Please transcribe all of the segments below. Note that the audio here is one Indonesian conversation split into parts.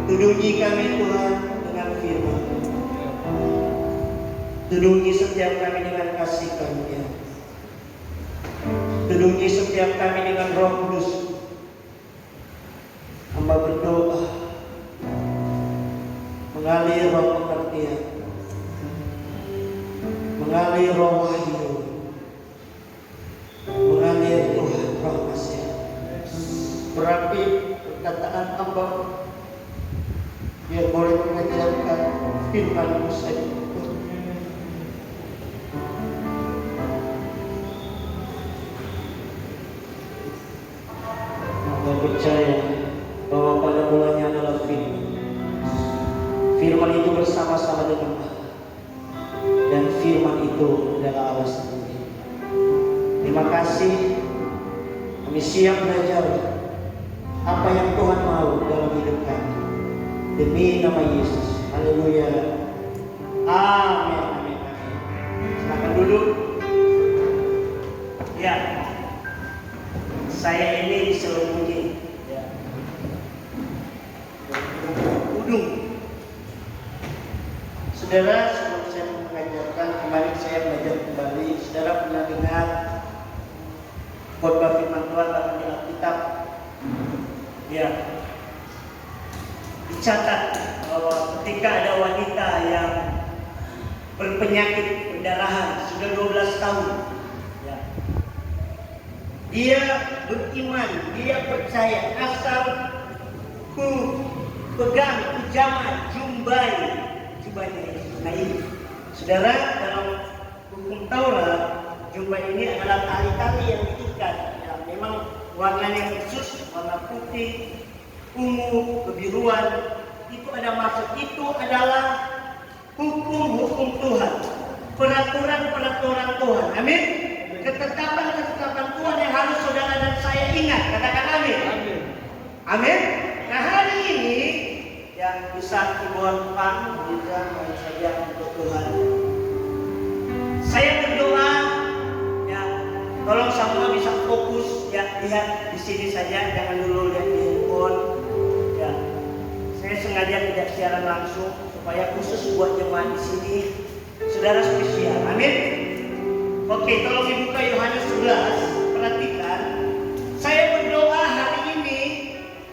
Tudungi kami Tuhan dengan firman. Tudungi setiap kami dengan kasih karunia. Tudungi setiap kami dengan Roh Kudus. Hamba berdoa mengalir roh pengertian, mengalir roh wahyu, mengalir Tuhan roh kasih. Berapi perkataan hamba biar boleh mengajarkan firman-Mu saja. Hamba percaya bahwa pada mulanya adalah firman. Firman itu bersama-sama dengan Allah, dan firman itu adalah Allah sendiri. Terima kasih, kami siap belajar apa yang Tuhan mau dalam hidup kami. Demi nama Yesus. Haleluya. Amin. Amin. Amin. Silakan duduk. Ya. Saya ini diselimuti. Ya. Udung. Saudara, sebelum saya mengajarkan, kemarin saya belajar kembali. Saudara pernah dengar khotbah firman Tuhan dalam Alkitab? Ya. Dicatat bahwa ketika ada wanita yang berpenyakit pendarahan sudah 12 tahun, ya, dia beriman, dia percaya asal ku pegang, ku jamah jubahnya Yesus. Nah ini, saudara, dalam hukum Taurat, jubah ini adalah tali-tali yang diikat, ya, memang warnanya khusus, warna putih, ungu, kebiruan. Itu ada maksud, itu adalah hukum-hukum Tuhan, peraturan-peraturan Tuhan. Amin. Ketetapan-ketetapan Tuhan yang harus saudara dan saya ingat. Katakan amin. Amin. Amin. Nah hari ini yang bisa keyboard Pak bisa main saja untuk Tuhan. Saya berdoa, ya, tolong semua bisa fokus, ya, lihat di sini saja, jangan dulu lihat di handphone. Ya, saya sengaja tidak siaran langsung supaya khusus buat jemaat di sini, saudara spesial. Amin. Oke, tolong dibuka Yohanes 11. Perhatikan. Saya berdoa hari ini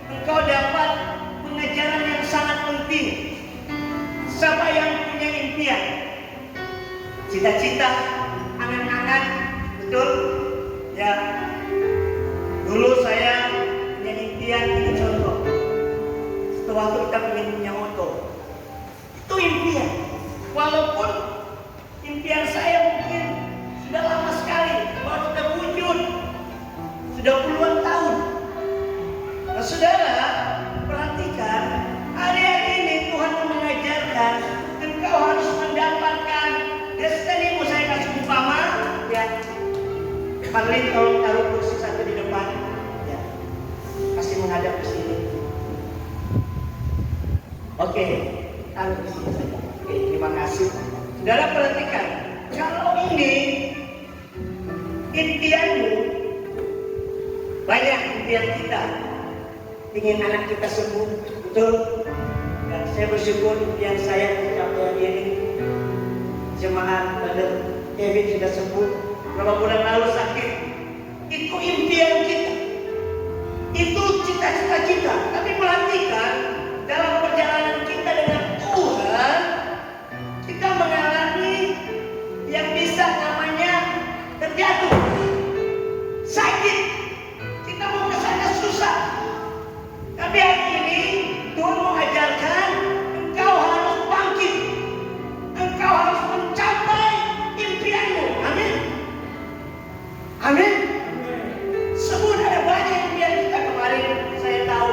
engkau dapat pengajaran yang sangat penting. Siapa yang punya impian, cita-cita, angan-angan, betul? Ya. Dulu saya punya impian, ini contoh. Waktu kita ingin punya motor, itu impian. Walaupun impian saya mungkin sudah lama sekali baru terwujud, sudah Parlin, tolong taruh kursi satu di depan. Ya. Kasih menghadap ke sini. Oke, taruh di sini saja. Oke, terima kasih. Saudara perhatikan, kalau ini impianmu, banyak impian kita, ingin anak kita sembuh, betul? Dan saya bersyukur impian saya tercapai hari ini. Jemaat Brother Kevin sudah sembuh. Berapa bulan lalu sakit. Itu impian kita. Itu cita-cita kita. Tapi perhatikan, dalam perjalanan kita dengan Tuhan, kita mengalami yang bisa namanya terjatuh, sakit. Kita mau ke sana susah. Tapi hari ini Tuhan mau ajarkan, engkau harus bangkit. Engkau harus mencapai impianmu. Amin. Amin. Sebut ada banyak impian kita. Kemarin saya tahu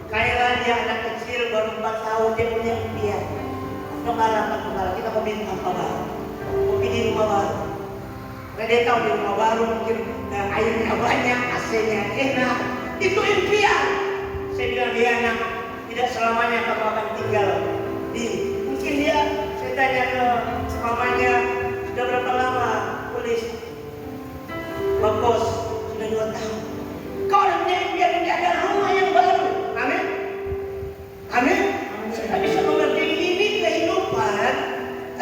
Kaila, dia anak kecil baru 4 tahun, dia punya impian. Pak Gembala, kita mau minta apa baru? Mau di rumah baru. Karena dia tahu di rumah baru mungkin airnya banyak, AC-nya enak. Itu impian. Saya bilang dia anak, tidak selamanya kamu akan tinggal di. Mungkin dia, saya tanya ke mamanya, sudah berapa lama tulis? Pak Bos, sudah 2 tahun. Kau udah punya impian, ini ada rumah yang baru. Amin. Amin. Kita bisa mengerti ini kehidupan,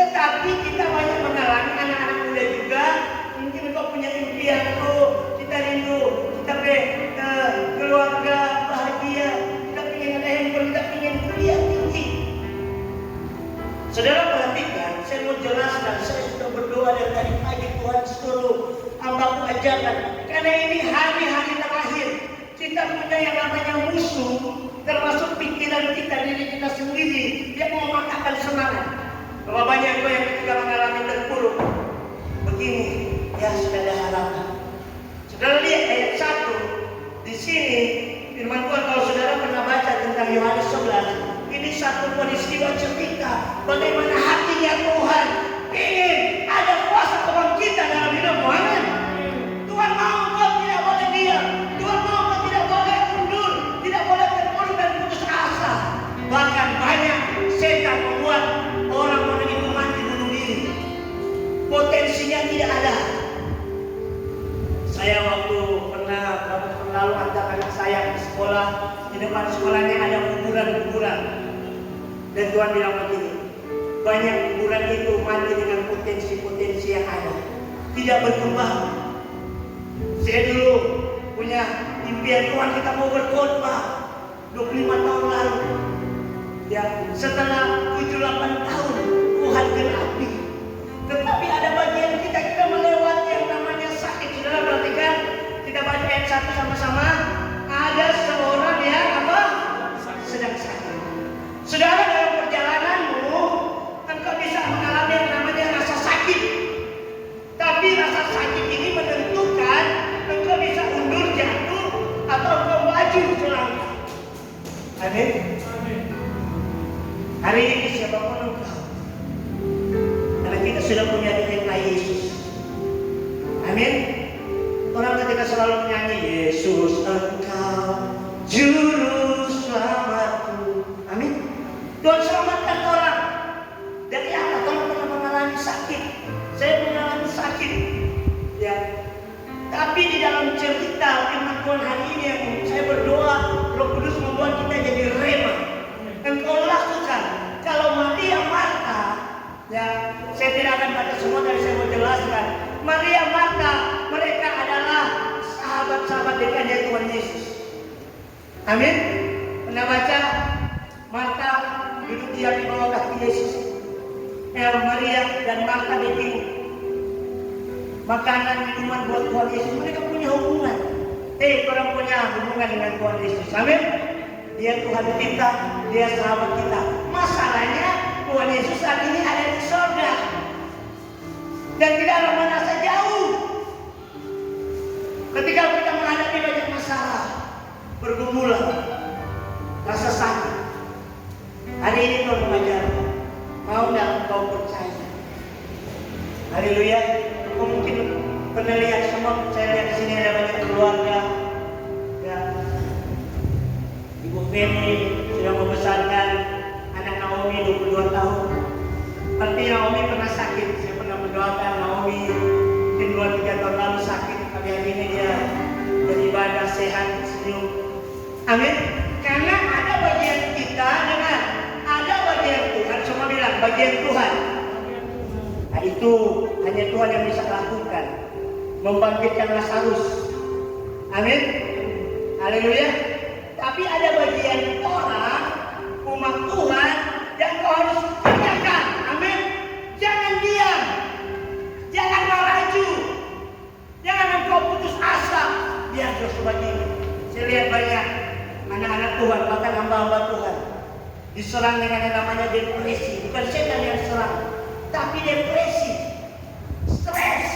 tetapi kita banyak mengalami anak-anak muda juga. Mungkin kau punya impian, kita rindu, kita keluarga bahagia, kita ingin ada handphone, kita ingin kuliah tinggi. Saudara perhatikan, saya mau jelaskan, saya sudah berdoa dari tadi pagi, Tuhan suruh hambaku ajarkan, karena ini hari-hari terakhir. Kita punya yang namanya musuh, termasuk pikiran kita, diri kita sendiri, dia mau mematahkan semangat. Berapa banyak yang ketika mengalami terpuruk begini, ya sudah ada harapan. Saudara lihat ayat 1 di sini, firman Tuhan. Kalau saudara pernah baca tentang Yohanes 11, ini satu peristiwa cerita bagaimana hatinya Tuhan ingin ada kuasa kebangkitan dalam hidupmu. Amin. Tuhan mau kau tidak boleh diam. Tuhan mau kau tidak boleh mundur, tidak boleh terpuruk dan putus asa. Bahkan banyak setan membuat orang-orang itu mati bunuh diri. Potensinya tidak ada. Saya waktu pernah beberapa tahun lalu antar anak saya ke sekolah, di depan sekolahnya ada kuburan-kuburan. Dan Tuhan bilang begini, banyak kuburan itu mati dengan potensi-potensi yang ada, tidak berkembang. Saya dulu punya impian, Tuhan kita mau berkhotbah 25 tahun lalu. Ya, setelah 7-8 tahun Tuhan genapi. Tetapi ada bagian kita melewati yang namanya sakit. Saudara perhatikan, kita baca ayat 1 sama-sama. Ada seorang yang sedang sakit. Saudara, dalam perjalananmu engkau bisa mengalami yang namanya rasa sakit. Tapi rasa sakit ini menentukan engkau bisa undur jatuh atau engkau maju selangkah. Amin. Hari ini siapapun engkau, karena kita sudah punya DNA Yesus. Amin. Orang ketika selalu menyanyi, Yesus engkau juru selamatku. Amin. Tuhan selamatkan orang. Dari apa? Kalau pernah mengalami sakit. Saya mengalami sakit. Ya. Tapi di dalam cerita firman Tuhan hari ini yang saya berdoa, Roh Kudus membuat kita jadi rema. Engkau lakukan. Kalau Maria Marta, ya, saya tidak akan baca semua, tapi saya mau jelaskan. Maria Marta, mereka adalah sahabat-sahabat dekatnya Tuhan Yesus. Amin. Pernah baca? Marta duduk diam di bawah kaki Yesus. Maria dan Marta bikin makanan, minuman buat Tuhan Yesus. Mereka punya hubungan. Orang punya hubungan dengan Tuhan Yesus. Amin. Dia Tuhan kita, dia sahabat kita. Masalahnya Tuhan Yesus saat ini ada di surga dan tidak merasa jauh. Ketika kita menghadapi banyak masalah, bergumulan, rasa sakit, hari ini Tuhan mengajar, mau nggak kau percaya? Haleluya. Kau mungkin pernah lihat semua, saya lihat di sini ada banyak keluarga. Ya. Ibu Feni sudah membesarkan anak Naomi 22 tahun. Tapi Naomi pernah sakit. Saya pernah mendoakan Naomi mungkin 2-3 tahun lalu sakit. Kali ini dia beribadah sehat, senyum. Amin. Karena ada bagian kita dengan ada bagian Tuhan. Semua bilang bagian Tuhan. Nah, itu hanya Tuhan yang bisa lakukan. Membangkitkan Lazarus. Amin. Haleluya. Tapi ada bagian orang umat Tuhan yang kau harus kerjakan. Amin. Jangan diam. Jangan maju. Jangan engkau putus asa. Biar terus begini. Saya lihat banyak anak-anak Tuhan, bahkan hamba-hamba Tuhan diserang dengan yang namanya depresi. Bukan setan yang serang, tapi depresi, stres.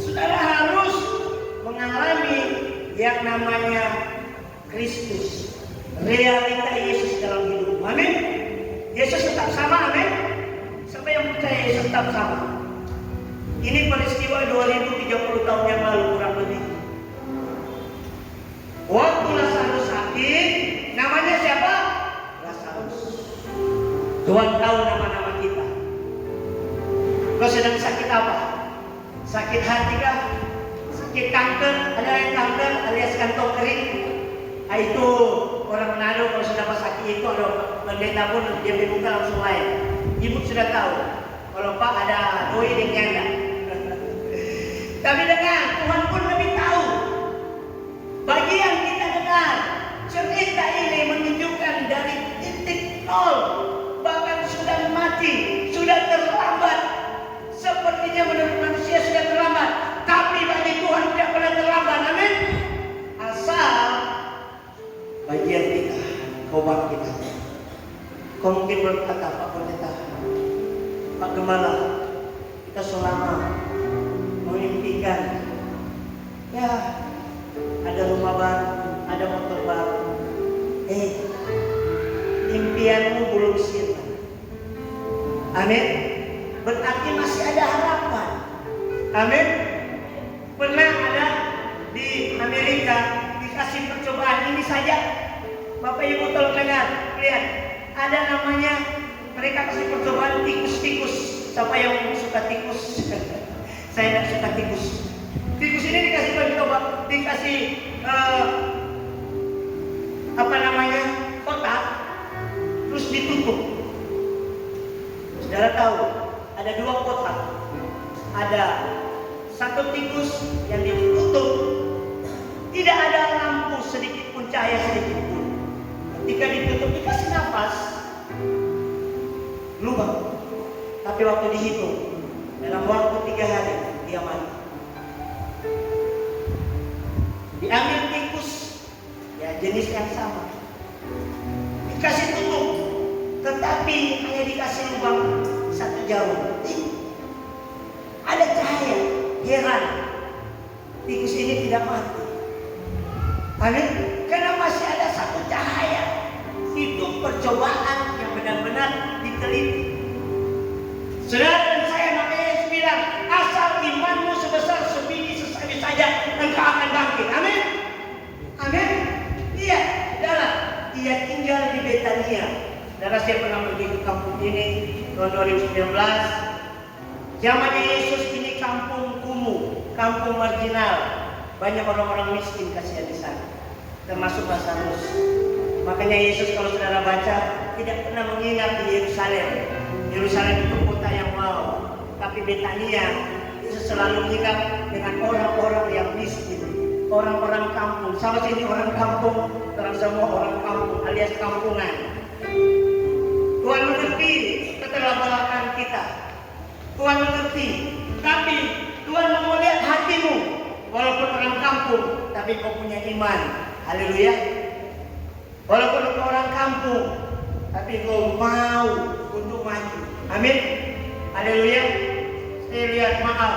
Saudara harus mengalami yang namanya Kristus, realita Yesus dalam hidup. Amin. Yesus tetap sama, amin. Siapa yang percaya Yesus tetap sama? Ini peristiwa 2030 tahun yang lalu kurang lebih. Waktu Lazarus sakit, namanya siapa? Lazarus. Tuhan tahu nama-nama kita. Kau sedang sakit apa? Sakit hati kah? Sakit kanker? Ada yang kanker alias kantong kering? Nah, itu orang Manado kalau sudah sakit itu ada pendeta pun dia dibuka langsung lain. Ibu sudah tahu. Kalau Pak ada doi dan nyanda. Tapi dengar, Tuhan pun lebih tahu. Bagi yang kita dengar, cerita ini menunjukkan dari titik nol, bahkan sudah mati, sudah terlambat. Sepertinya menurut manusia sudah terlambat, tapi bagi Tuhan tidak pernah terlambat. Amin. Asal bagian kita, kobar kita. Kau mungkin berkata, Pak Pendeta, Pak Gembala, kita selama memimpikan, ya ada rumah baru, ada motor baru. Impianmu belum sirna. Amin. Berarti masih ada harapan. Amin. Pernah ada di Amerika dikasih percobaan ini saja. Bapak Ibu tolong dengar, lihat. Ada namanya, mereka kasih percobaan tikus-tikus. Siapa yang suka tikus? Saya tidak suka tikus. Tikus ini dikasih percobaan, dikasih kotak, terus ditutup. Saudara tahu, ada 2 kotak. Ada satu tikus yang ditutup, tidak ada lampu sedikit pun, cahaya sedikit pun. Ketika ditutup dikasih nafas, lubang. Tapi waktu dihitung, dalam waktu 3 hari dia mati. Diambil tikus, ya jenis yang sama, dikasih tutup, tetapi hanya dikasih lubang 1 jarum. Ada cahaya. Heran, tikus ini tidak mati. Amin. Karena masih ada 1 cahaya. Itu percobaan yang benar-benar diteliti. Saudara dan saya, makanya Yesus bilang, asal imanmu sebesar sebiji sesawi saja, engkau akan bangkit. Amin. Amin. Iya, saudara, dia tinggal di Betania. Saudara, saya pernah pergi ke kampung ini tahun 2019. Zamannya Yesus ini kampung kumuh, kampung marginal. Banyak orang-orang miskin kasihan di sana, termasuk Lazarus. Makanya Yesus kalau saudara baca tidak pernah mengingat di Yerusalem. Yerusalem itu kota yang wow, tapi Betania Yesus selalu ingat dengan orang-orang yang miskin, orang-orang kampung. Sama sini orang kampung, orang semua orang kampung alias kampungan. Tuhan mengerti keterbelakangan kita. Tuhan mengerti, tapi Tuhan mau lihat hatimu. Walaupun orang kampung, tapi kau punya iman. Haleluya. Walaupun kau orang kampung, tapi kau mau untuk maju. Amin. Haleluya. Saya lihat, maaf,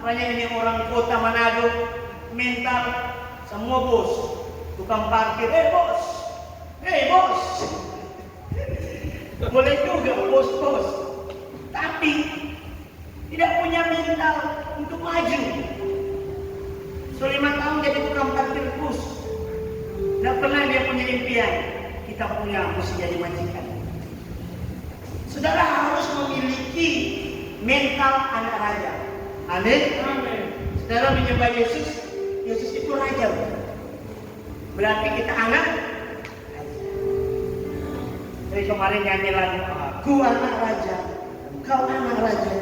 banyak ini orang kota Manado minta semua bos, tukang parkir, bos, bos. Boleh juga bos. Tapi tidak punya mental untuk maju. So 5 tahun jadi tukang parkir bus, tidak pernah dia punya impian. Kita punya mesti jadi majikan. Saudara harus memiliki mental anak raja. Amin. Saudara menyembah Yesus, Yesus itu raja. Berarti kita anak raja. Dari kemarin nyanyi lagu, aku anak raja, kau anak raja.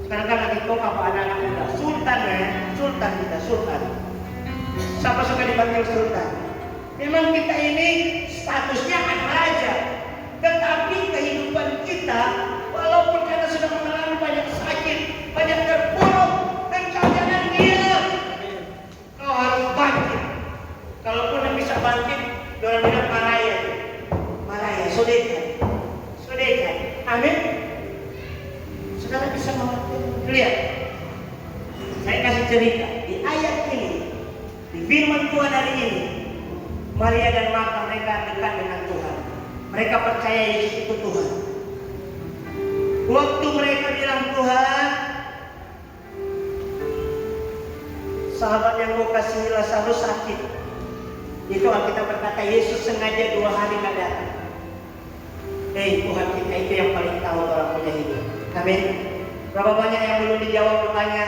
Sekarang kan lagi kau apa anak-anak muda, sultan ya, sultan kita, sultan. Siapa suka dipanggil sultan? Memang kita ini statusnya anak raja, tetapi kehidupan kita, walaupun karena sudah mengalami banyak sakit, banyak terpuruk, dan kau jangan diam. Kau harus bangkit. Kalaupun yang bisa bangkit, orang bilang maraya, maraya, sodekan. Amin. Saudara bisa mengerti? Lihat, saya kasih cerita di ayat ini, di firman Tuhan hari ini. Maria dan Marta mereka dekat dengan Tuhan. Mereka percaya Yesus itu Tuhan. Waktu mereka bilang Tuhan, sahabat yang mau kasih Lazarus sakit. Itu Alkitab berkata Yesus sengaja 2 hari nggak datang. Tuhan kita itu yang paling tahu orang punya hidup. Amin. Berapa banyak yang belum dijawab bertanya,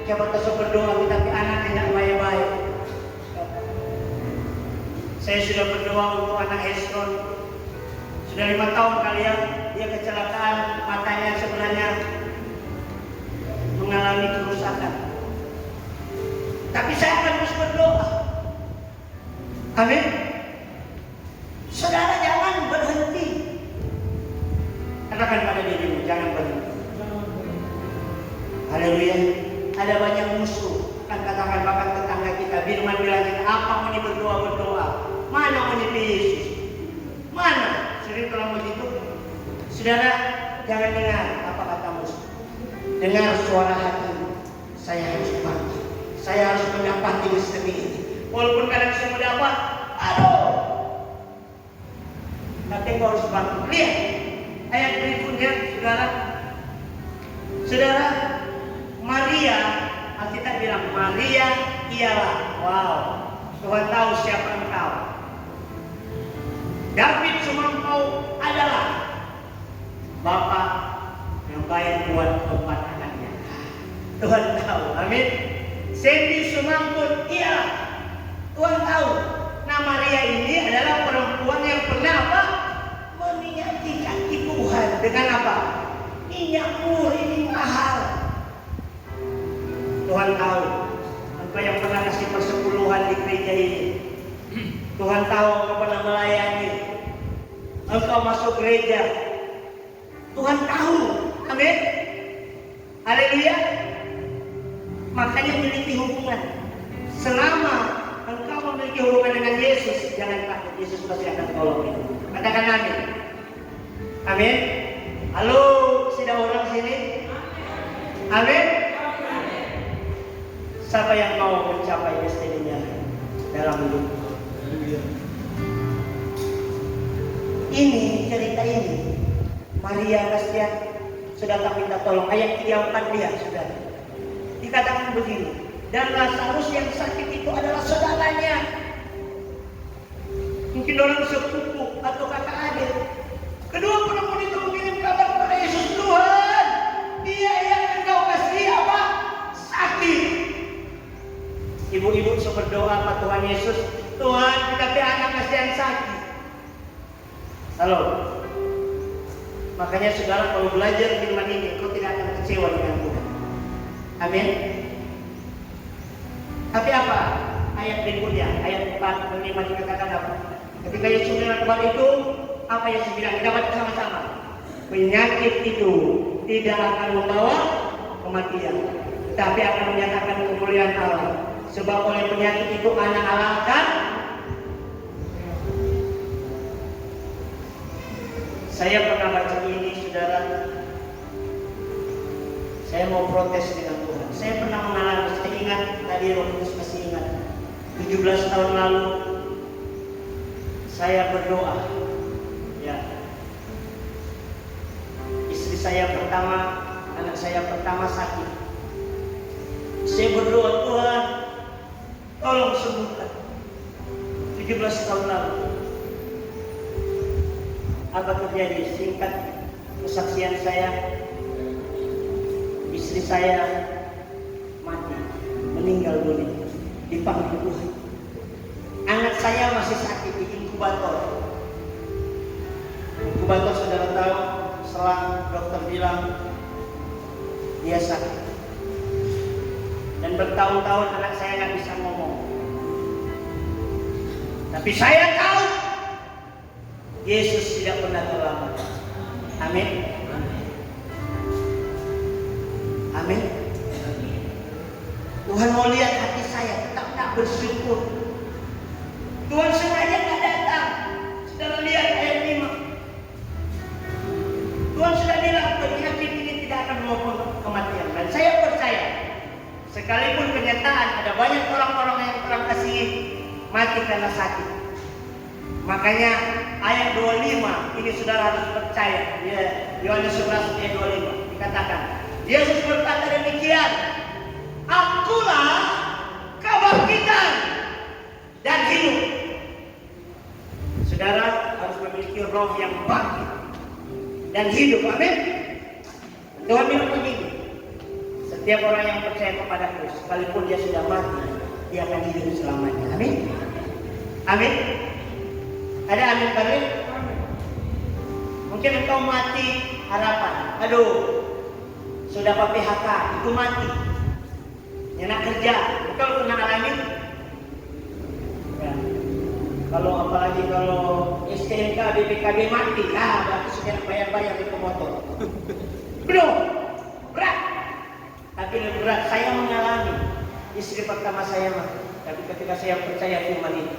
siapa tersebut berdoa tapi anak tidak baik-baik. Saya sudah berdoa untuk anak Hesron. Sudah 5 tahun kali ya, dia kecelakaan, matanya sebenarnya mengalami kerusakan. Tapi saya akan terus berdoa. Amin. Saudara jangan berhenti. Katakan pada dirimu, jangan berhenti. Haleluya. Ada banyak musuh. Kan katakan bahkan tetangga kita, Firman bilang kita, apa mau berdoa? Mana mau Yesus? Mana? Sering kalau mau gitu. Saudara, jangan dengar apa kata musuh. Dengar suara hati. Saya harus bangkit. Saya harus mendapati misteri ini. Walaupun kadang saya mendapat, aduh. Tapi kau harus bangkit. Lihat ayat berikutnya, saudara. Maria, Alkitab bilang Maria ialah, wow, Tuhan tahu siapa engkau. David Sumangkau adalah Bapak yang baik buat 4 anaknya. Tuhan tahu, amin. Sandy Sumangkut ialah, Tuhan tahu. Nah Maria ini adalah perempuan yang pernah apa? Meminyaki kaki Tuhan dengan apa? Minyak murni ini mahal. Tuhan tahu engkau yang pernah kasih persepuluhan di gereja ini. Tuhan tahu engkau pernah melayani. Engkau masuk gereja. Tuhan tahu. Amin. Haleluya. Makanya miliki hubungan. Selama engkau memiliki hubungan dengan Yesus, jangan takut. Yesus pasti akan tolong itu. Katakan amin. Amin. Halo, sudah orang sini? Amin. Siapa yang mau mencapai destininya dalam hidup? Ini cerita ini, Maria kasihan sudah tak minta tolong. Ayat 34 lihat sudah. Dikatakan begini, dan Lazarus yang sakit itu adalah saudaranya. Mungkin orang sepupu atau kakak adik. Kedua perempuan itu mengirim kabar kepada Yesus, Tuhan, dia yang engkau kasih apa? Sakit. Ibu-ibu suka berdoa sama Tuhan Yesus, Tuhan kita anak kasihan sakit. Halo. Makanya saudara kalau belajar firman ini, kau tidak akan kecewa dengan Tuhan. Amin. Tapi apa? Ayat berikutnya, ayat 4 dan 5 dikatakan apa? Ketika Yesus bilang kepada itu, apa Yesus bilang? Dapat sama-sama. Penyakit itu tidak akan membawa kematian, tapi akan menyatakan kemuliaan Allah. Sebab oleh penyakit itu anak Allah akan. Saya pernah baca ini, saudara. Saya mau protes dengan Tuhan. Saya pernah mengalami, saya ingat tadi Roh Kudus masih ingat. 17 tahun lalu saya berdoa. Ya. Istri saya pertama anak saya pertama sakit. Saya berdoa, Tuhan, tolong sembuhkan. 17 tahun lalu. Apa terjadi? Singkat kesaksian saya, istri saya mati, meninggal dunia, dipanggil Tuhan. Anak saya masih sakit di inkubator. Inkubator, saudara tahu, selang dokter bilang dia sakit. Dan bertahun-tahun anak saya nggak bisa ngomong. Tapi saya tahu Yesus tidak pernah terlambat. Amin. Amin. Tuhan mau lihat hati saya, tetap tak bersyukur. Tuhan sengaja tak datang. Saudara lihat ayat 5. Tuhan sudah bilang penyakit ini tidak akan membawa kematian. Dan saya percaya, sekalipun kenyataan ada banyak orang-orang yang Tuhan kasih mati karena sakit. Makanya ayat 25 ini saudara harus percaya. Yohanes 11 ayat 25 dikatakan, Yesus berkata demikian, Akulah kebangkitan dan hidup. Saudara harus memiliki roh yang bangkit dan hidup. Amin. Tuhan bilang begini, setiap orang yang percaya kepadaku, sekalipun dia sudah mati, dia akan hidup selamanya. Amin. Amin. Ada amin kalian? Mungkin engkau mati harapan. Aduh, sudah PHK, itu mati. Enak kerja, engkau pernah alami? Ya. Kalau apalagi kalau STNK, BPKB mati, berarti sudah bayar-bayar itu motor. Belum, berat. Tapi lebih berat, saya mengalami. Istri pertama saya mati. Tapi ketika saya percaya firman ini,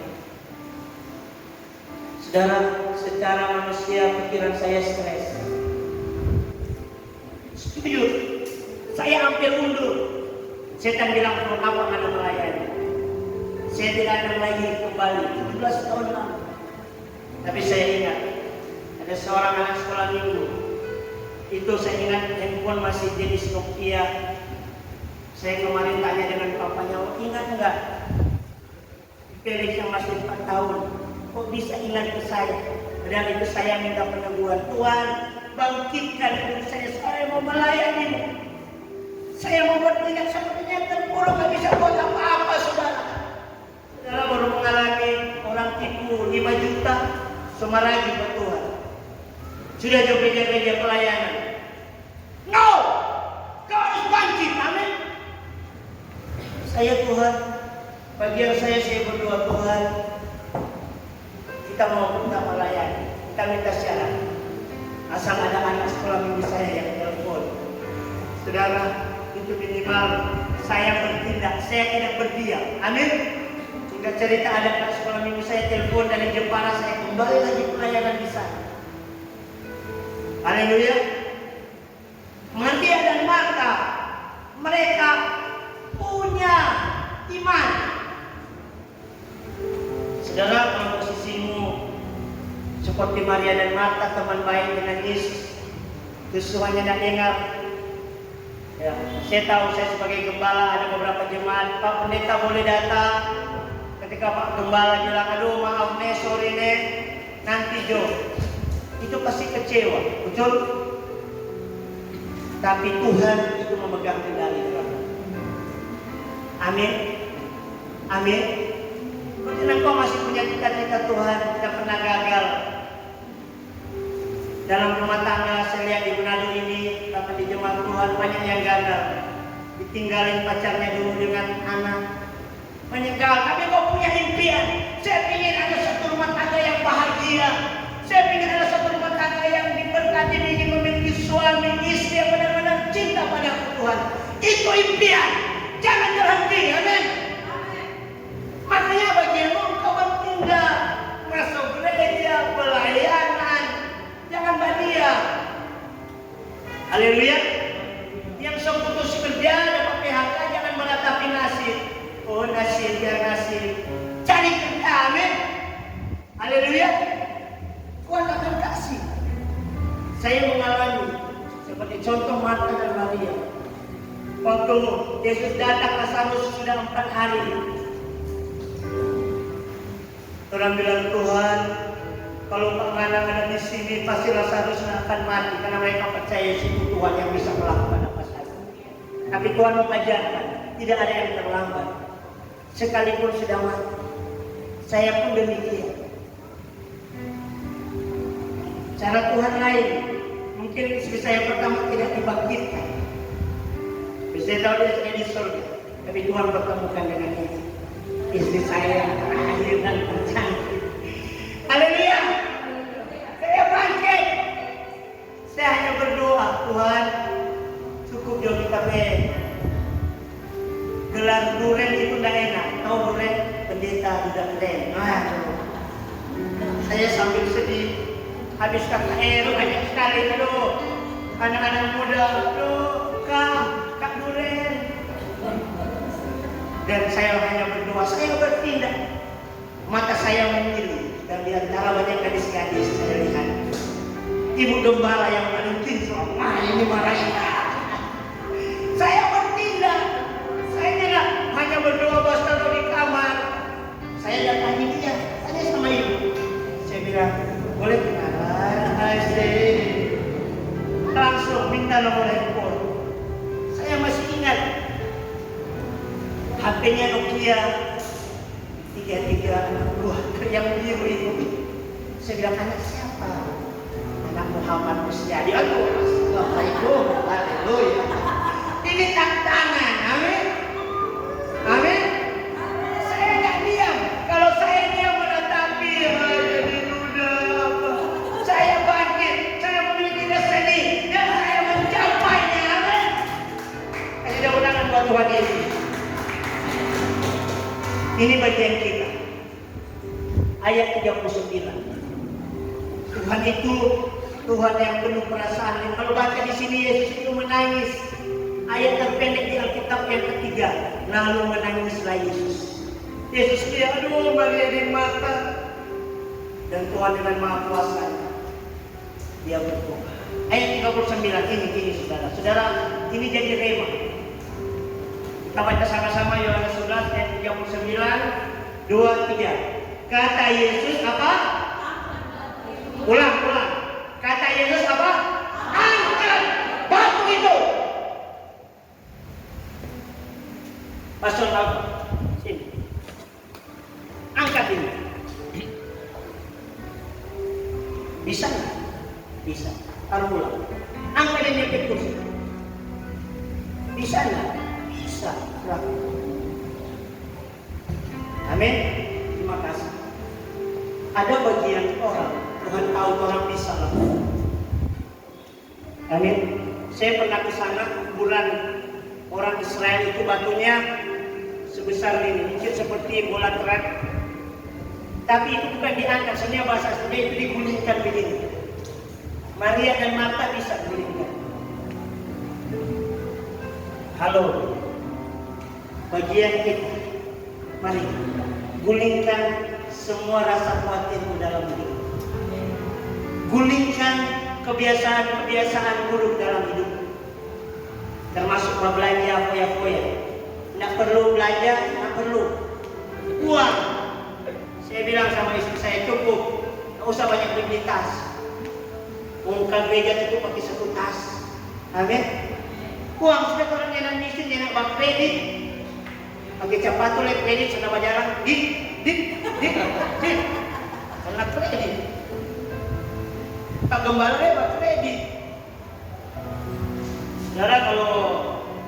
saudara, secara manusia pikiran saya stres. Setuju, saya hampir mundur. Setan bilang, apa mana melayani? Saya tidak akan lagi kembali. 17 tahun lalu. Tapi saya ingat, ada seorang anak sekolah minggu. Itu saya ingat handphone masih jenis Nokia. Saya kemarin tanya dengan papanya, ingat enggak? Felix yang masih 4 tahun. Kok bisa ingat ke saya? Padahal itu saya minta peneguhan. Tuhan, bangkitkan hidup saya mau melayani. Saya mau bertindak sepertinya terpuruk, gak bisa buat apa-apa, saudara. Saudara baru mengalami orang tipu 5 juta, semaragi buat Tuhan. Sudah jauh beja-beja pelayanan. No! Kau harus bangkit, amin. Saya Tuhan, bagian saya berdoa, Tuhan, kita mau minta melayani, kita minta syarat. Asal ada anak sekolah minggu saya yang telepon. Saudara, itu minimal saya bertindak, saya tidak berdiam. Amin. Jika cerita ada anak sekolah minggu saya telepon dari Jepara, saya kembali lagi pelayanan di sana. Haleluya. Maria dan Marta, mereka punya iman. Saudara, kalau posisimu seperti Maria dan Marta, teman baik dengan Yesus, terus hanya tidak dengar. Ya, saya tahu, saya sebagai gembala ada beberapa jemaat, Pak Pendeta boleh datang. Ketika Pak Gembala bilang, aduh maaf nih, sorry nih, nanti Jo, itu pasti kecewa, betul? Tapi Tuhan itu memegang kendali. Amin. Amin. Mungkin engkau masih punya cita-cita Tuhan, tidak pernah gagal. Dalam rumah tangga saya lihat di Manado ini, tapi di jemaat Tuhan banyak yang gagal. Ditinggalin pacarnya dulu dengan anak. Banyak gagal, tapi kau punya impian. Saya ingin ada satu rumah tangga yang bahagia. Saya ingin ada satu rumah tangga yang diberkati, ingin memiliki suami, istri yang benar-benar cinta pada Tuhan. Itu impian. Jangan berhenti, amin. Makanya bagianmu engkau bertindak, masuk gereja, pelayanan, jangan bahagia. Haleluya. Yang seputus kerja dapat PHK, jangan meratapi nasib. Oh nasib, biar nasib. Cari kerja, amin. Haleluya. Tuhan akan kasih. Saya mengalami seperti contoh Marta dan Maria. Yesus datang, Lazarus sudah 4 hari. Orang bilang, Tuhan, kalau penganak ada di sini pasti Lazarus akan mati, karena mereka percaya itu Tuhan yang bisa melakukan apa saja. Tapi Tuhan mengajarkan, tidak ada yang terlambat. Sekalipun sudah mati, saya pun demikian. Cara Tuhan lain. Mungkin istri saya pertama tidak dibangkitkan. Saya tahu dia sudah di surga, tapi Tuhan pertemukan dengan dia. Istri saya yang terakhir dan tercantik. Haleluya! Saya bangkit. Saya hanya berdoa, Tuhan, cukup jauh kita gelar duren itu tidak enak. Tahu duren? Pendeta tidak keren. Saya sambil sedih. Habiskan air banyak sekali tuh. Anak-anak muda tuh, Kak Duren. Dan saya hanya berdoa, saya bertindak. Mata saya memilih, dan di antara banyak gadis-gadis saya lihat ibu gembala yang paling kinclong. Ini marahnya. Saya bertindak. Saya tidak hanya berdoa basta di kamar. Saya datangi dia, tanya sama ibu. Saya bilang, boleh kenalan? Langsung minta nomor handphone. Saya masih ingat HP-nya Nokia 3362 yang biru itu. Saya bilang, anak siapa? Anak Muhammad Musyadi. Aduh, Assalamualaikum, haleluya. Ini tantangan, amin. Amin. Saya tidak diam. Kalau saya diam menatapi, jadi duda apa. Saya bangkit, saya memiliki destiny, dan saya mencapainya, amin. Kasih tepuk tangan buat Tuhan Yesus. Ini bagian kita. Ayat 39. Tuhan itu Tuhan yang penuh perasaan. Kalau baca di sini Yesus itu menangis. Ayat terpendek di Alkitab yang ketiga. Lalu menangislah Yesus. Yesus dia, aduh, beriring mata. Dan Tuhan dengan maha kuasa dia berdoa. Ayat 39 ini saudara. Saudara, ini jadi rema. Kita baca sama-sama Yohanes 11 ayat 39, 2, 3. Kata Yesus apa? Ulang. Kata Yesus apa? Angkat batu itu. Pastor apa? Sini. Angkat ini. Bisa nggak? Bisa. Taruh ulang. Angkat ini ke kursi. Bisa nggak? Bisa. Amin. Terima kasih. Ada bagian orang Tuhan tahu orang bisa lakukan. Amin. Saya pernah ke sana kuburan orang Israel itu batunya sebesar ini, mungkin seperti bola kerat. Tapi itu bukan diangkat, sebenarnya bahasa aslinya itu digulingkan begini. Maria dan Marta bisa gulingkan. Halo, bagian kita, mari gulingkan semua rasa khawatirmu dalam hidup. Gulingkan kebiasaan-kebiasaan buruk dalam hidup. Termasuk berbelanja foya-foya. Tidak perlu belanja, tidak perlu. Uang. Saya bilang sama istri saya, cukup. Tidak usah banyak beli tas. Muka gereja cukup pakai 1 tas. Amin. Uang sudah orang yang miskin, yang nak kredit. Pakai capatul kredit, sudah berjalan. Dit. Karena kredit. Tak gembala lewat kredit. Saudara, kalau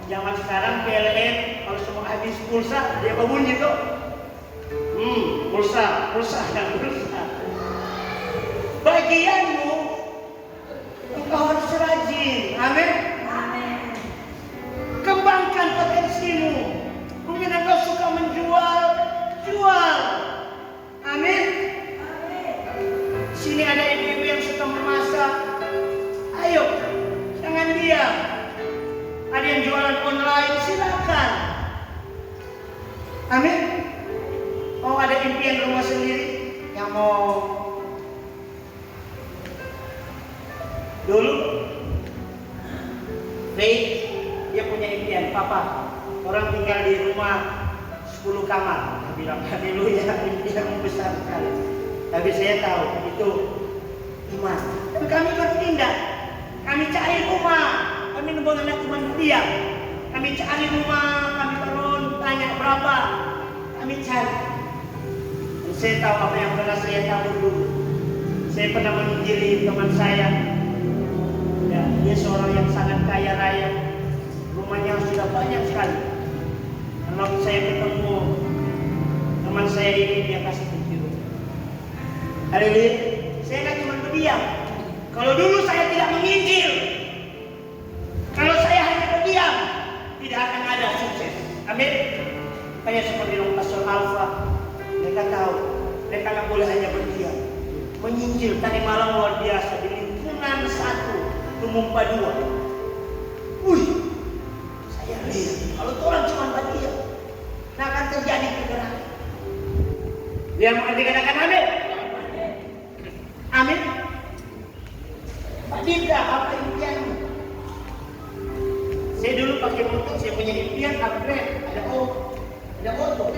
zaman sekarang PLN, kalau semua habis pulsa, dia berbunyi tuh. Pulsa. Bagianmu, engkau harus rajin. Amin. Kembangkan potensimu. Mungkin engkau suka menjual, jual. Amin. Sini ada ibu-ibu yang suka memasak. Ayo, jangan diam. Ada yang jualan online, silakan. Amin. Oh, ada impian rumah sendiri yang mau dulu. Faith, dia punya impian. Papa, orang tinggal di rumah 10 kamar. Saya bilang haleluya, impian besar sekali. Tapi saya tahu itu iman. Tapi kami bertindak. Kami cari rumah. Kami bukan cuma diam. Kami cari rumah. Kami bangun tanya berapa. Kami cari. Dan saya tahu apa yang pernah saya tahu dulu. Saya pernah menginjili teman saya. Ya, dia seorang yang sangat kaya raya. Rumahnya sudah banyak sekali. Kalau saya ketemu teman saya ini, dia kasih kunci rumah. Haleluya. Saya kan cuma berdiam. Kalau dulu saya tidak menginjil, kalau saya hanya berdiam, tidak akan ada sukses. Amin. Kayak seperti Pastor Alfa, mereka tahu, mereka nggak boleh hanya berdiam. Menginjil tadi malam luar biasa di lingkungan 1 Tumumpa 2. Wih, saya lihat kalau orang cuma berdiam, nah akan terjadi kegerakan. Dia mengerti katakan amin. Amin. Pak Dinda, apa impianmu? Saya dulu pakai motor, saya punya impian upgrade, ada motor.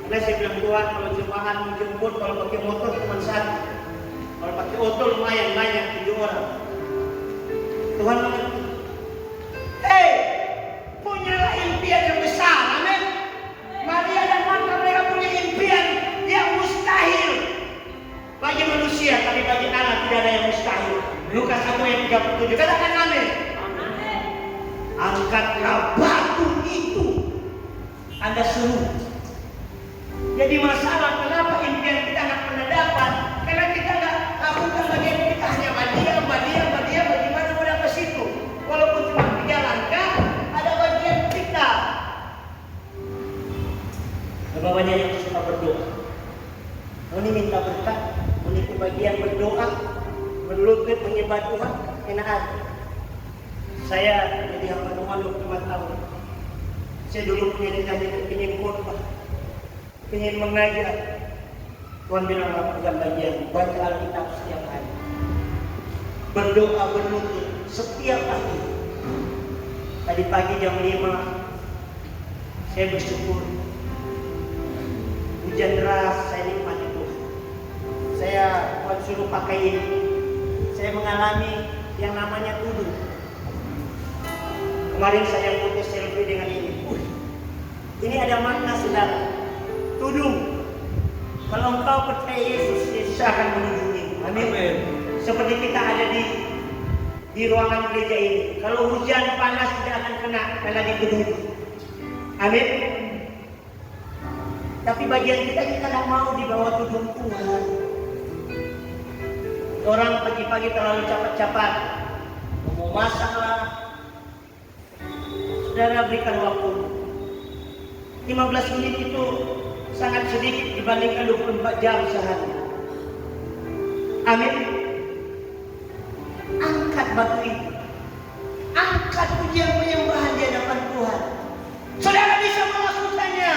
Karena saya bilang Tuhan, kalau jemaat menjemput, kalau pakai motor cuma 1. Kalau pakai motor lumayan banyak, 7 orang. Tuhan mengerti. Hei, punyalah impian yang besar, amin. Maria dan Marta mereka punya impian yang mustahil bagi manusia, tapi bagi Allah tidak ada yang mustahil. Lukas 1 ayat 37. Katakan amin. Angkatlah batu itu, Anda seru. Jadi masalah kenapa impian kita nggak pernah dapat? Karena kita nggak lakukan bagian kita, hanya badia, bagaimana mau dapat situ? Walaupun cuma 3 langkah, ada bagian kita. Berapa banyak yang suka berdoa? Ini minta berkat, ini kebagian berdoa, berlutut menyembah Tuhan, enak aja. Saya jadi hamba Tuhan 25 tahun. Saya dulu punya cita-cita ingin khotbah, ingin mengajar. Tuhan bilang lakukan bagian, baca Alkitab setiap hari, berdoa berlutut setiap pagi. Tadi pagi jam 5 saya bersyukur. Hujan deras, saya nikmati Tuhan. Saya Tuhan suruh pakai ini. Saya mengalami yang namanya tudung. Kemarin saya foto selfie dengan ini. Ini ada makna saudara. Tudung. Kalau engkau percaya Yesus, Yesus akan menudungi. Amin. Seperti kita ada di ruangan gereja ini. Kalau hujan panas tidak akan kena karena ditudungi. Amin. Tapi bagian kita tidak mau di bawah tudung Tuhan. Orang pagi-pagi terlalu cepat-cepat mau masak lah. Saudara berikan waktu. 15 menit itu sangat sedikit dibandingkan 24 jam sehari. Amin. Angkat batu itu. Angkat pujian penyembahan di hadapan Tuhan. Saudara bisa melakukannya.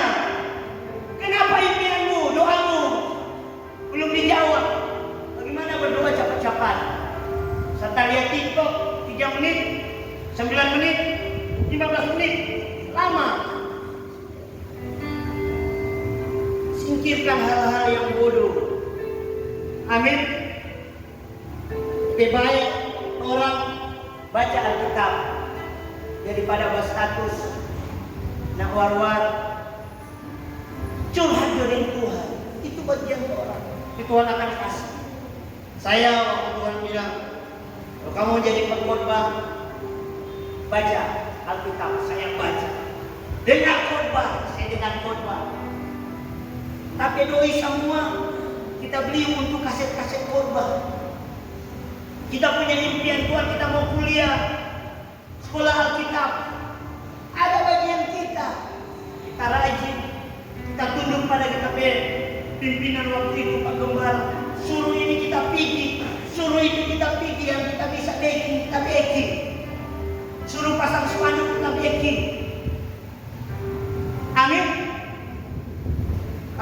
Kenapa impianmu, doamu belum dijawab? Bagaimana berdoa cepat-cepat? Serta lihat TikTok 3 menit, 9 menit, 15 menit, lama. Singkirkan hal-hal yang bodoh. Amin. Lebih baik orang baca Alkitab daripada berstatus nak war-war, curhat dengan Tuhan. Itu bagian orang. Itu Tuhan akan kasih. Saya waktu Tuhan bilang, kalau kamu jadi pengkhotbah, baca Alkitab, saya baca. Dengar khotbah, saya dengar khotbah. Tapi doi semua kita beli untuk kaset-kaset khotbah. Kita punya impian Tuhan, kita mau kuliah, sekolah Alkitab. Ada bagian kita. Kita rajin, kita tunduk pada kita pimpinan waktu itu Pak Gembala. Suruh ini kita pergi, suruh itu kita pergi, yang kita bisa backing, kita backing. Suruh pasang spanduk, kita backing. Amin.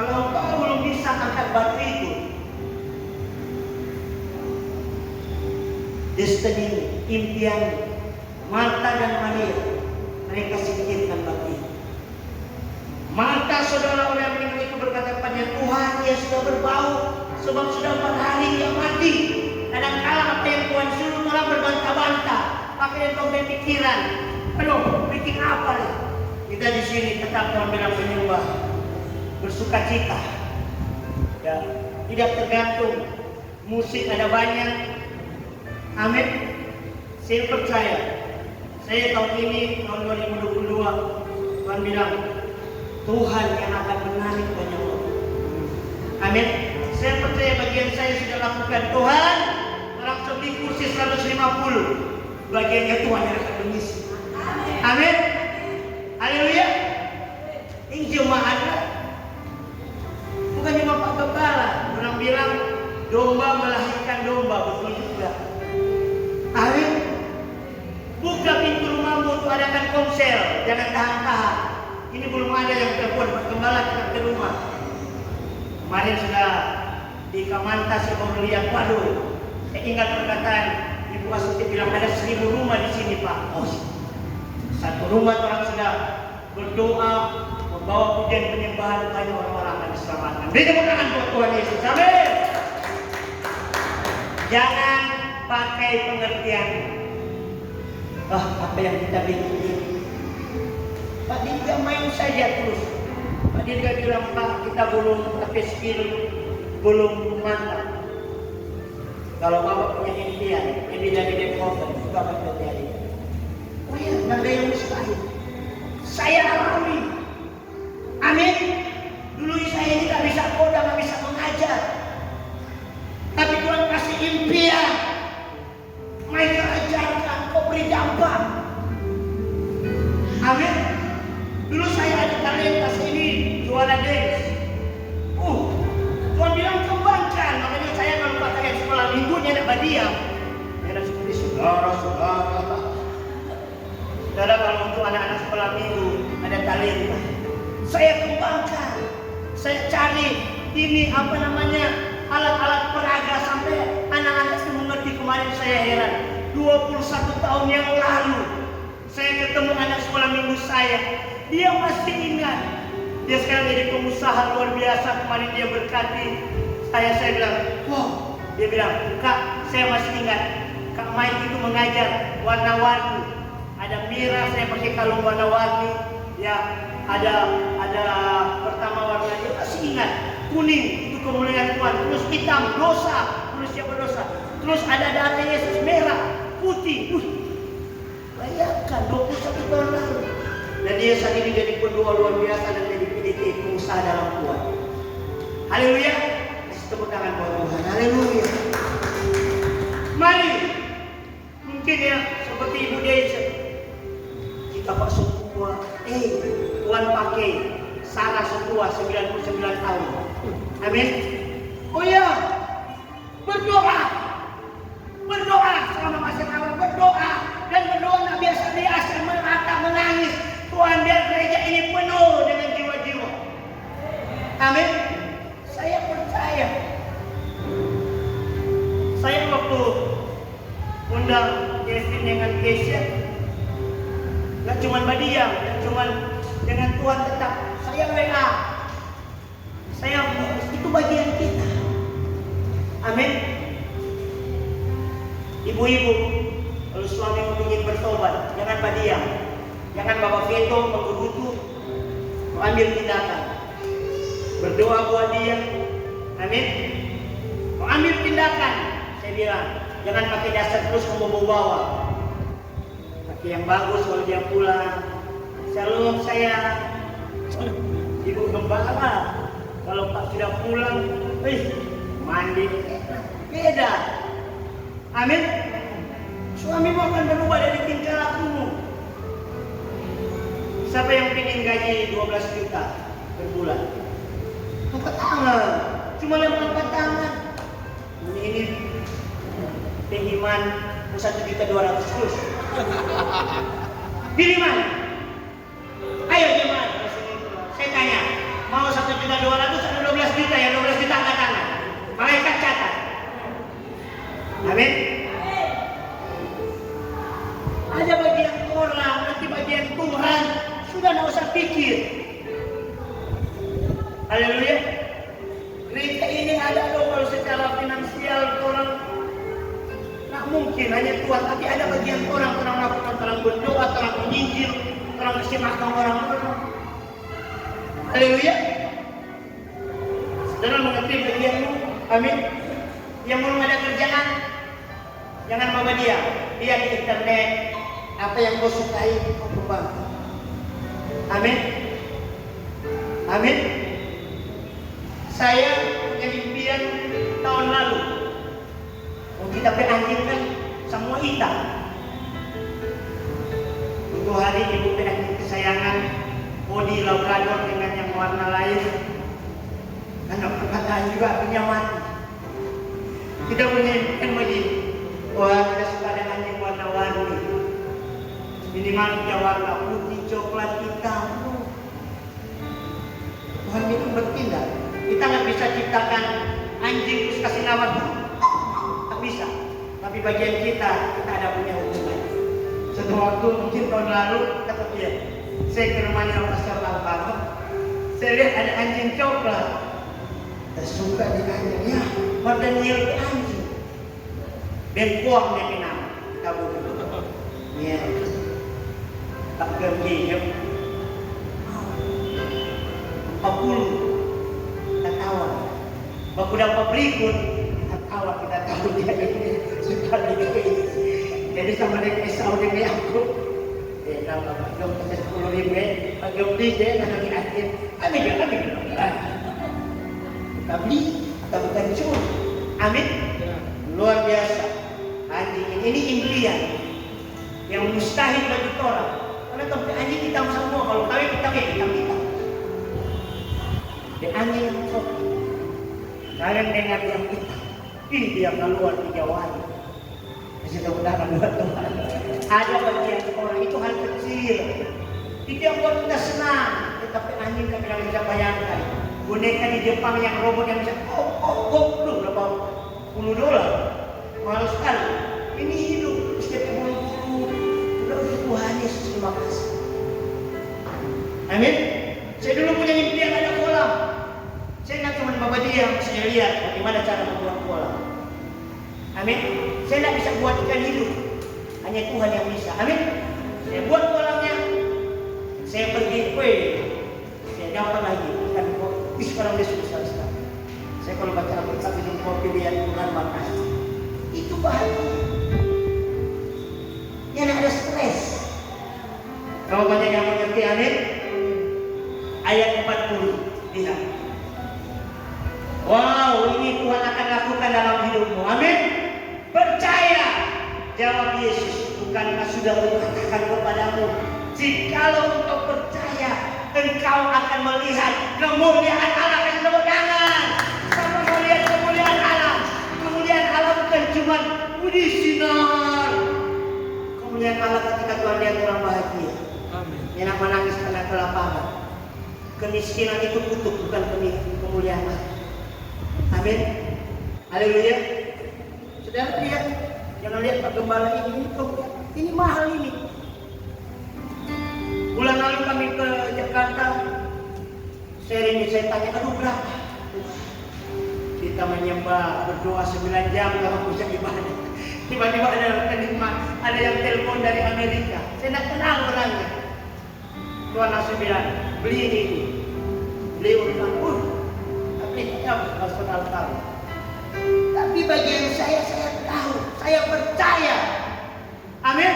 Kalau kau belum bisa angkat batu itu, destiny, impian Marta dan Maria mereka singkirkan batu itu. Maka saudara orang yang meninggal itu berkata kepada Tuhan, dia sudah berbau, sebab sudah 4 hari dia mati. Kadang-kala apa yang Tuhan suruh malah berbantah-bantah, pakai yang pikiran. Aduh, bikin apa nih? Kita di sini tetap Tuhan bilang menyembah, bersuka cita. Ya, tidak tergantung musik ada banyak. Amin. Saya percaya. Saya tahun ini tahun 2022 Tuhan bilang Tuhan yang akan menarik banyak orang. Amin. Saya percaya bagian saya sudah lakukan. Tuhan langsung di kursi 150. Bagiannya Tuhan yang akan mengisi. Amin. Haleluya. Ini jemaatnya bukan cuma Pak Gembala. Orang bilang domba melahirkan domba, betul juga. Amin. Buka pintu rumahmu untuk adakan konser, jangan tahan-tahan. Ini belum ada yang telepon Pak Gembala kita ke rumah. Kemarin sudah di Kamanta saya baru lihat, waduh, saya ingat perkataan Ibu Asuti bilang ada 1000 rumah di sini Pak. Oh, satu rumah orang sudah berdoa membawa pujian penyembahan, banyak orang-orang akan diselamatkan. Beri tepuk tangan buat Tuhan Yesus. Amin. Jangan pakai pengertian. Apa yang kita bikin? Pak Dirga main saja terus. Pak Dirga bilang, Pak, kita belum pakai skill, belum mantap. Kalau Bapak punya impian, ini jadi developer, Bapak terjadi. Oh iya, nggak ada yang mustahil. Saya alami. Amin. Dulu saya ini nggak bisa kodam, nggak bisa mengajar. Tapi Tuhan kasih impian. Mereka ajarkan, kau beri dampak. Amin. Dulu saya ada talenta sini, jualan dance. Tuhan bilang kembangkan. Makanya saya kalau pakai sekolah minggunya ada diam. Ada seperti saudara-saudara. Saudara, kalau untuk anak-anak sekolah minggu ada talenta, saya kembangkan. Saya cari ini alat-alat peraga sampai anak-anak itu mengerti. Kemarin saya heran, 21 tahun yang lalu saya ketemu anak sekolah minggu saya, dia masih ingat. Dia sekarang jadi pengusaha luar biasa. Kemarin dia berkati saya bilang, wow. Dia bilang, Kak, saya masih ingat Kak Mike itu mengajar warna-warni. Ada merah, saya pakai kalung warna-warni. Ya, ada pertama warna, dia masih ingat. Kuning itu kemuliaan Tuhan. Terus hitam dosa, terus siapa dosa. Terus ada darah Yesus, merah, putih. Bayangkan 21 tahun lalu. Dan dia saat ini jadi pendoa luar biasa dan jadi PDT, pengusaha dalam Tuhan. Haleluya. Kasih tepuk tangan buat Tuhan. Haleluya. Mari. Mungkin ya seperti Ibu Desa. Kita Pak Setua, Tuhan pakai Sarah Setua 99 tahun. Amin. Oh ya, berdoa selama masih awal, berdoa dan berdoa nggak biasa merata menangis. Tuhan, biar gereja ini penuh dengan jiwa-jiwa. Amin. Saya percaya. Saya waktu undang Kevin dengan Keisha, nggak cuma berdiam, nggak cuma dengan Tuhan tetap. Saya WA. Itu bagian kita. Amin. Ibu-ibu, kalau suami ingin bertobat, jangan berdiam. Jangan bawa veto, menggerutu, mengambil tindakan. Berdoa buat dia. Amin. Mengambil tindakan. Saya bilang, jangan pakai dasar terus membawa. Pakai yang bagus kalau dia pulang. Shalom saya. Ibu Gembala. Kalau Pak sudah pulang, mandi. Beda. Amin. Suamimu akan berubah dari tingkah lakumu. Siapa yang ingin gaji 12 juta per bulan? Angkat tangan. Cuma lewat angkat tangan. Ini pinjaman 1.200.000 terus. Pilih mana? Ayo jemaat. Saya tanya, mau 1.200.000 atau 12 juta? Ya 12 juta angkat tangan. Malaikat catat. Amin. Ada bagian orang, nanti bagian Tuhan. berpikir. Haleluya. Gereja ini ada loh kalau secara finansial orang nggak mungkin hanya Tuhan, tapi ada bagian orang lakukan, orang berdoa, orang menginjil, orang kasih makan orang-orang. Haleluya. Saudara mengerti bagianmu? Amin. Yang belum ada kerjaan, jangan bawa dia. Lihat di internet apa yang kau sukai, kau kembangkan. Amin. Amin. Saya punya impian tahun lalu. Kita anjing kan semua hitam. Untuk hari ibu anjing kesayangan, body labrador dengan yang warna lain. Karena perkataan juga punya mati. Kita punya impian begini. Wah, kita suka dengan anjing warna-warni. Minimal kita warna putih, coklat, hitam. Tuhan bilang bertindak. Kita nggak bisa ciptakan anjing terus kasih nama Tuhan. Tak bisa. Tapi bagian kita ada punya hubungan. Suatu waktu mungkin tahun lalu kata dia, saya ke rumahnya Pastor Alvaro. Saya lihat ada anjing coklat. Saya suka di anjing. Ya, Daniel ke anjing. Bengkuang dia kenal. Kita butuh. Ya. Tak pergi. 40 tak tahu. Baku dapat berikut tak tahu kita tahu dia ini suka ini. Jadi sama dengan Esau dengan Yakub. Kalau belum sampai 10.000, bagi beli dia nak lagi akhir. Amin. Kita beli atau bukan curi. Amin. Luar biasa. Anjing ini impian yang mustahil bagi orang. Karena tempat anjing hitam semua. Kalau kawin kita hitam. Dan anjing yang kopi. Kalian dengar yang hitam. Ini dia keluar 3 hari. Masih saudara dua Tuhan. Ada bagian orang itu hal kecil. Itu yang buat kita senang. Tetapi anjing kami tidak bisa bayangkan. Boneka di Jepang yang robot yang bisa berapa $10. Mahal sekali. Ini hidup setiap bulu-bulu. Tuhan Yesus, terima kasih. Amin. Saya dulu punya impian ada kolam. Saya nggak cuma bawa dia, saya lihat bagaimana cara membuat kolam. Amin. Saya nggak bisa buat ikan hidup, hanya Tuhan yang bisa. Amin. Saya buat kolamnya. Saya pergi, saya dapat lagi ikan kopi. Sekarang dia susah sekali. Saya kalau baca Alkitab minum kopi lihat Tuhan makasih. Itu bahagia. Yang ada stres. Kalau banyak yang mengerti, amin. Ayat 40, lihat. Wow, ini Tuhan akan lakukan dalam hidupmu. Amin. Percaya. Jawab Yesus. Bukankah sudah berkatakan kepadamu, jikalau engkau percaya, engkau akan melihat kemuliaan Allah. Kasih tepuk tangan. Sama melihat kemuliaan Allah. Kemuliaan Allah bukan cuma di sinar. Kemuliaan Allah ketika Tuhan lihat orang bahagia. Amin. Yang menangis karena kelaparan. Kemiskinan itu kutuk, bukan kemuliaan Allah. Amin. Haleluya. Saudara lihat, jangan lihat Pak Gembala ini mahal ini. Bulan lalu kami ke Jakarta, saya tanya, aduh berapa? Kita menyembah, berdoa 9 jam kalau bisa ibadah. Tiba-tiba ada yang telepon dari Amerika. Saya tidak kenal orangnya. Tuhan langsung bilang, beli ini. Beli urusan pun. Tapi saya personal tahu. Tapi bagian saya tahu. Saya percaya. Amin.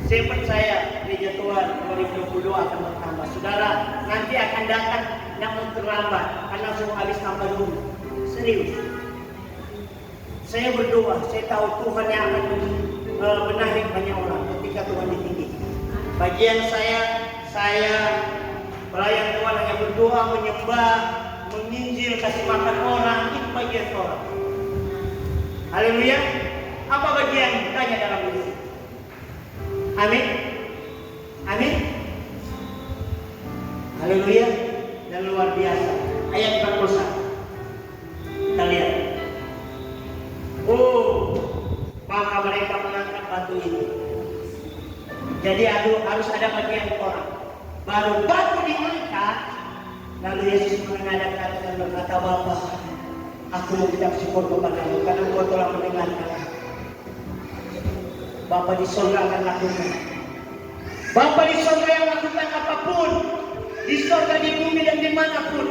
Saya percaya gereja Tuhan 2022 akan bertambah. Saudara, nanti akan datang yang terlambat. Karena semua habis tambah dulu. Serius. Saya berdoa, saya tahu Tuhan yang akan menarik banyak orang ketika Tuhan ditinggikan. Bagian saya pelayan Tuhan hanya berdoa, menyembah, menginjil, kasih makan orang, itu bagian orang. Haleluya. Apa bagian tanya dalam hidup? Amin. Amin. Haleluya. Dan luar biasa. Ayat 41. Kita lihat. Maka mereka mengangkat batu itu. Jadi harus ada bagian orang. baru batu diangkat. Lalu Yesus mengadap-adap dan berkata, Bapa, aku mengucap syukur kepadamu karena Engkau telah mendengarkan. Bapa di surga akan lakukan. Bapa di surga yang lakukan apapun, di surga, di bumi, dan dimanapun.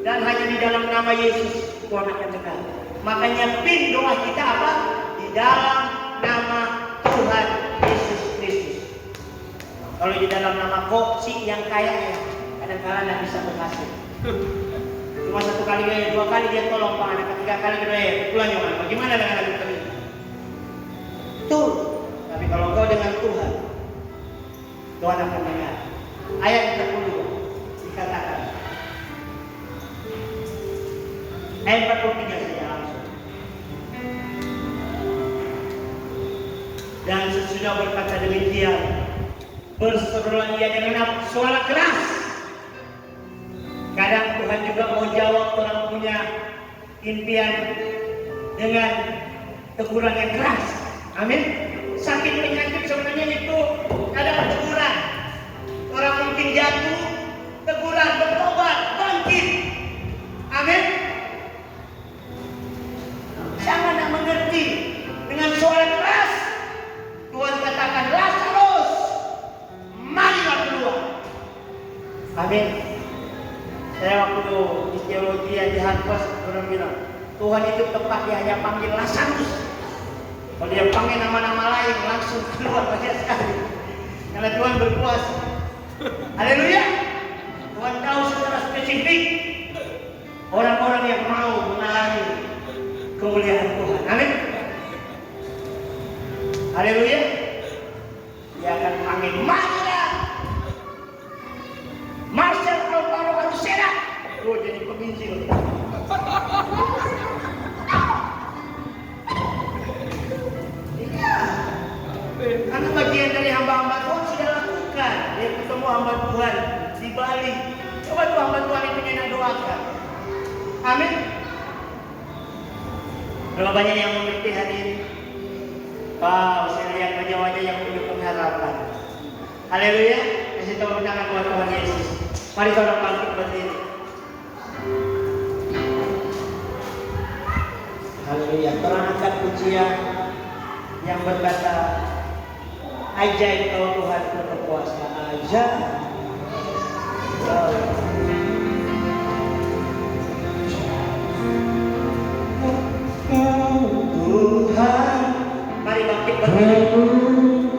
Dan hanya di dalam nama Yesus Tuhan akan dengar. Makanya pin doa kita apa? Di dalam nama Tuhan Yesus Kristus. Kalau di dalam nama kok si yang kaya ya, kadang-kadang tidak bisa berhasil. Cuma satu kali ya, dua kali dia tolong Pak, anak ketiga kali dia pulang jangan. Bagaimana dengan anak kami? Betul. Tapi kalau kau dengan Tuhan, Tuhan akan dengar. Ayat 40 dikatakan. Ayat 43 saja langsung. Dan sesudah berkata demikian, berserulah ia dengan suara keras. Kadang Tuhan juga mau jawab orang punya impian dengan teguran yang keras. Amin. Sakit penyakit sebenarnya itu adalah teguran. Orang mungkin jatuh, teguran, bertobat, bangkit. Amin. Jangan tak mengerti. Dengan suara keras Tuhan katakan, Lazarus, marilah keluar. Amin. Saya waktu di teologi yang di Harvard orang bilang, Tuhan itu tepat dia hanya panggil Lazarus. Kalau dia panggil nama-nama lain langsung keluar banyak sekali. Karena Tuhan berkuasa. Haleluya. Tuhan tahu secara spesifik orang-orang yang mau mengalami kemuliaan Tuhan. Amin. Haleluya. Dia akan panggil marilah Marcel Alvaro Alucena. Oh, jadi penginjil. Karena bagian dari hamba-hamba Tuhan sudah lakukan. Dia ketemu hamba Tuhan di Bali. Coba tuh hamba Tuhan itu yang doakan. Amin. Berapa banyak yang mengerti hadir? Wow, saya lihat wajah-wajah yang penuh pengharapan. Haleluya. Kasih tepuk tangan buat Tuhan Yesus. Mari saudara bangkit berdiri. Haleluya. Terangkan pujian yang berkata, ajaib kau Tuhan berkuasa. Ajaib. Tuhan, mari bangkit berdiri.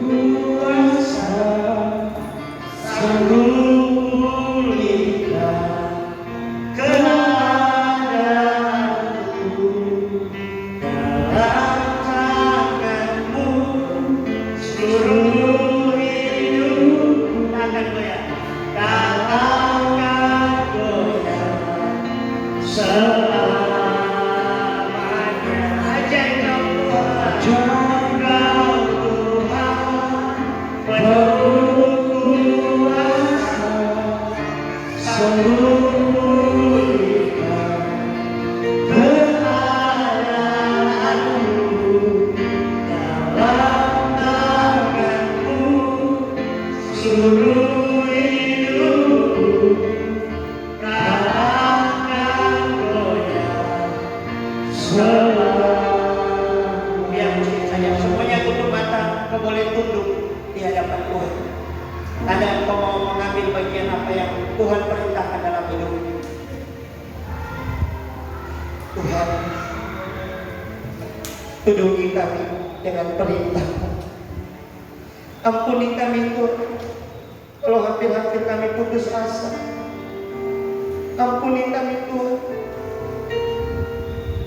Berkuasa, pulihkan keadaanku dalam tangan-Mu, seluruh hidup takkan goyah, takkan goyah selamanya. Ajaib kau Tuhan, berkuasa, pulihkan keadaanku dalam tangan-Mu, seluruh hidupku takkan goyah selamanya. Biar musik saja, semuanya tutup mata, kau boleh tunduk di hadapan Tuhan. Ada engkau mau mengambil bagian apa yang Tuhan perintahkan dalam hidup ini. Tuhan, tunduki kami dengan perintah. Ampuni kami Tuhan, kalau hampir-hampir kami putus asa. Ampuni kami Tuhan,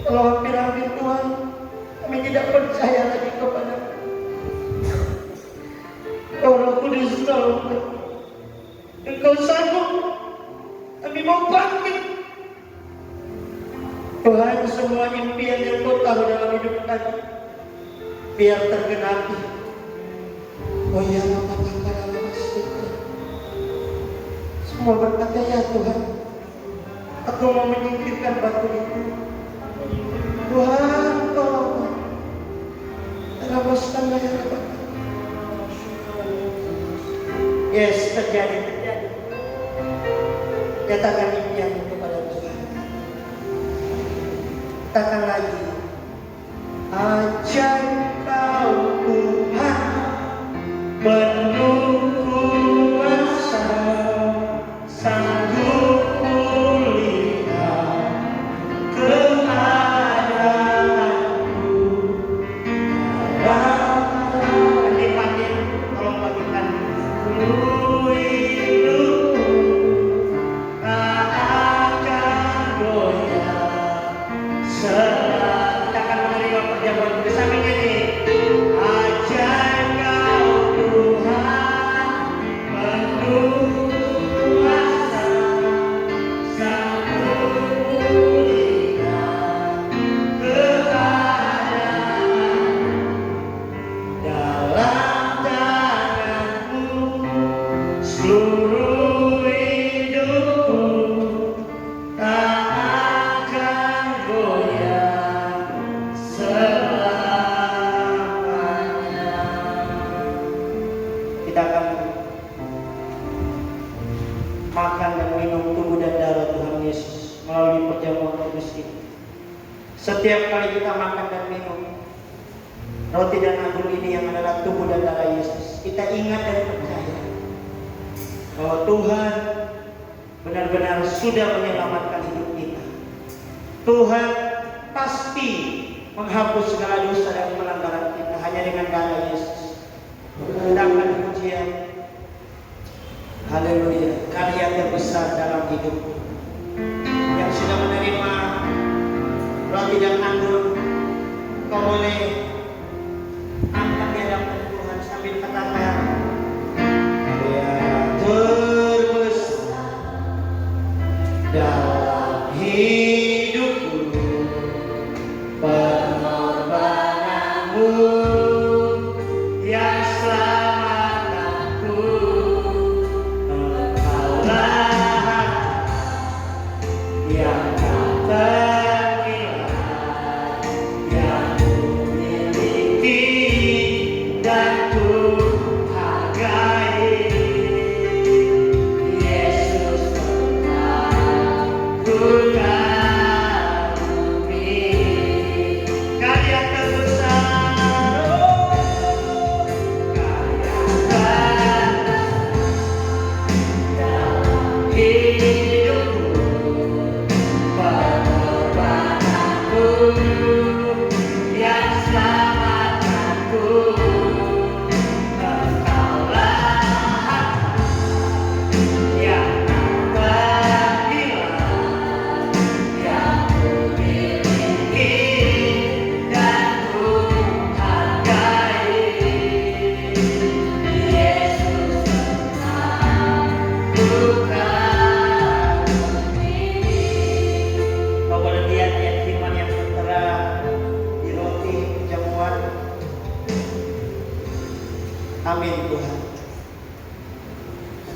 kalau hampir-hampir Tuhan kami tidak percaya lagi kepada-Mu. Oh Roh Kudus, tolong Engkau sanggup, kami mau bangkit. Tuhan, semua impian yang Kau tahu dalam hidup kami biar tergenapi. Oh ya, semua berkata ya Tuhan, aku mau menyingkirkan batu itu. Tuhan, tolong. Lepaskanlah ya Tuhan. Yes, terjadi. Nyatakan impianmu kepada Tuhan. Katakan lagi, ajaib Kau Tuhan, penuh kuasa, sanggup pulihkan keadaanku. Pandai tolong bagikan dulu hidupku, tak akan goyah. Kita akan menerima perjamuan bersama ini. Ajaib Kau Tuhan, penuh kuasa, sanggup pulihkan keadaan. Dalam tangan-Mu seluruh hidupku, tak akan goyah selamanya. Kita akan makan dan minum tubuh dan darah Tuhan Yesus melalui perjamuan kudus ini. Setiap kali kita makan dan minum roti dan anggur ini yang adalah tubuh dan darah Yesus, kita ingat dan percaya bahwa Tuhan benar-benar sudah menyelamatkan hidup kita. Tuhan pasti menghapus segala dosa dan pelanggaran kita hanya dengan darah Yesus. Sedangkan pujian, haleluya, karya terbesar dalam hidupku yang sudah menerima roti dan anggur, kau boleh angkat di hadapan Tuhan sambil katakan, karya terbesar dalam hidupku, pengorbananmu yang selamatkanku. Engkaulah yang tak ternilai, yang ku miliki dan ku hargai. Yesus telah ku kagumi. Karya terbesar, karya dalam hidupku, pengorbananmu yang selamatkanku. Engkaulah yang tak ternilai, yang ku miliki dan ku hargai. Yesus telah ku kagumi. Kau boleh lihat firman yang tertera di roti jamuan. Amin Tuhan.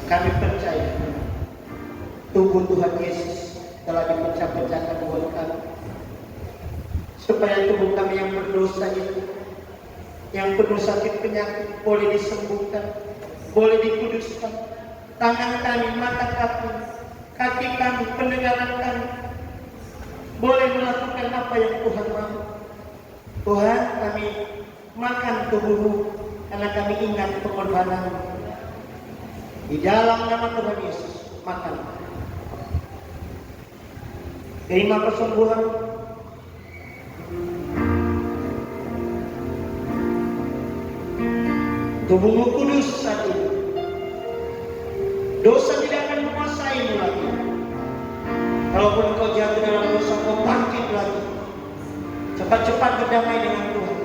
Kami percaya tubuh Tuhan Yesus telah dipecah-pecahkan buat kami, supaya tubuh kami yang berdosa itu, yang penuh sakit penyakit, boleh disembuhkan, boleh dikuduskan. Tangan kami, mata kami, kaki kami, pendengaran kami boleh melakukan apa yang Tuhan mau. Tuhan, kami makan tubuh-Mu karena kami ingat pengorbanan-Mu. Di dalam nama Tuhan Yesus, makan. Terima kesembuhan. Tubuh-Mu kudus saat ini. Dosa tidak akan menguasai-Mu lagi. Kalaupun kau jatuh dalam dosa, kau bangkit lagi. Cepat-cepat berdamai dengan Tuhan.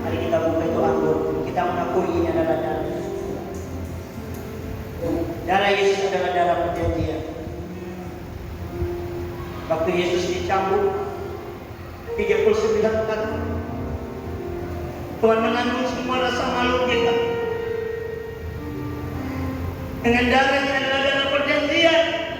Mari kita buka itu anggur. Kita mengakui ini adalah darah. Darah Yesus adalah darah perjanjian. Waktu Yesus dicambuk 39 kali, Tuhan menanggung semua rasa malu kita. Dengan darahnya